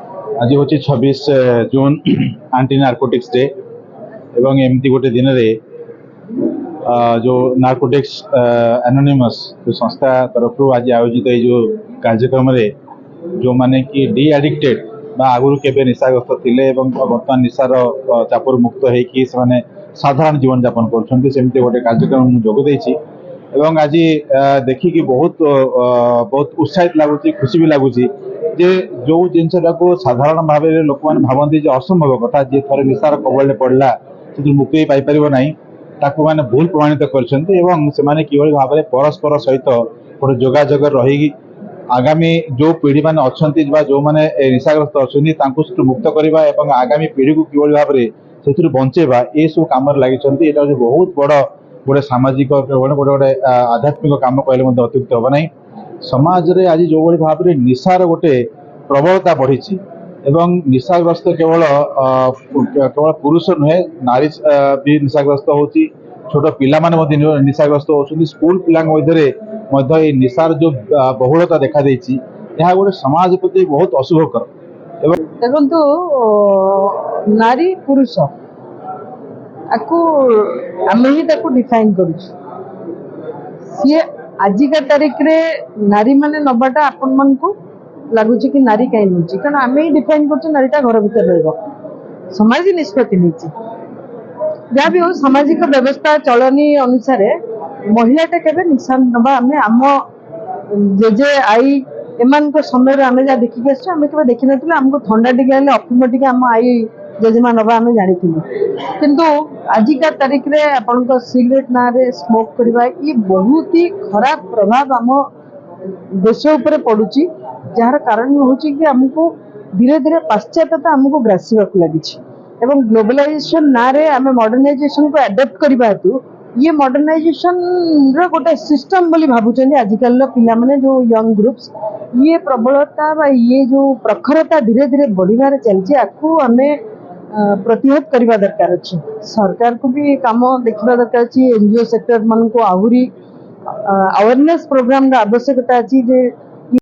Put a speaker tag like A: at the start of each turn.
A: आज हूँ 26 जून aunty narcotics day एवं एमती गोटे दिन रे जो नार्कोटिक्स एनोनिमस जो संस्था तरफ आज आयोजित जो कार्यक्रम रे जो माने कि डी एडिक्टेड आगुरी केबे निशाग्रस्त थिले बर्तमान निशार चापर मुक्त होइकी से साधारण जीवन यापन करमती गोटे कार्यक्रम जोग देछि एवं आज देखिकी बहुत बहुत उत्साहित लगुच खुशी भी लगुच जे जो जिनसा को साधारण भाव लोक मैंने भावती असंभव कथा जी थे निशार कबल पड़ला से मुक्ति पाइपर ना ताकू मैंने भूल प्रमाणित करने कि भाव में परस्पर सहित गोटे जोगाजोग रही आगामी जो पीढ़ी मैंने अच्छा जो मैंने निशाग्रस्त अच्छा मुक्त करवा आगामी पीढ़ी को किभली भाव में बंचेबा ये सब कम लगी बहुत बड़ गोटे सामाजिक गोटे गोटे आध्यात्मिक कम कहले अत्युक्त हम ना समाज रे आज जो भाई भाव में निशार गोटे प्रबलता बढ़ी एवं निशाग्रस्त केवल केवल पुरुष नुहे नारी भी निशाग्रस्त होची छोट पिला माने निशाग्रस्त होती स्कूल पिला मध्य निशार जो बहुलता देखा देछि यह गोटे समाज प्रति बहुत अशुभकर
B: देखो नारी पुरुष आपको आम ही डिफाइन कर सी आजिका तारीख रे नारी माने नबाटा आपण मन को लगुच कि नारी कहीं नौ कारण आम ही डिफाइन कर नारीटा घर भर रमाज निष्पत्ति नहीं जहाँ भी हो सामाजिक व्यवस्था चलनी अनुसार महिलाटा के निशा नवा आम आम जेजे आई एम समय आम जहाँ देखिक आम के देखी ना आमको थंडा टे अफिम टे आम आई जेजेमा नवा आम जानी किंतु आजिका तारीख रे आपण सिगरेट ना रे स्मोक करवा ये बहुत ही खराब प्रभाव आम देश उपर पड़ुची जार कारण हूँ कि आमको धीरे धीरे पाश्चात्यता आमको ग्रासीवा लगी एवं ग्लोबलाइजेशन ना रे आम मॉडर्नाइजेशन को एडप्ट करने हेतु ये मॉडर्नाइजेशन रो गोटे सिस्टम बोली भावुं आजिकल पिला माने जो यंग ग्रुप्स ये प्रबलता बा ये जो प्रखरता धीरे धीरे बढ़िबार चलछि आकु आमे प्रतिहत करवा दरकार अच्छे सरकार को भी काम देखा दरकार अच्छी एनजीओ सेक्टर मान को आहरी अवेयरनेस प्रोग्राम आवश्यकता अच्छी जे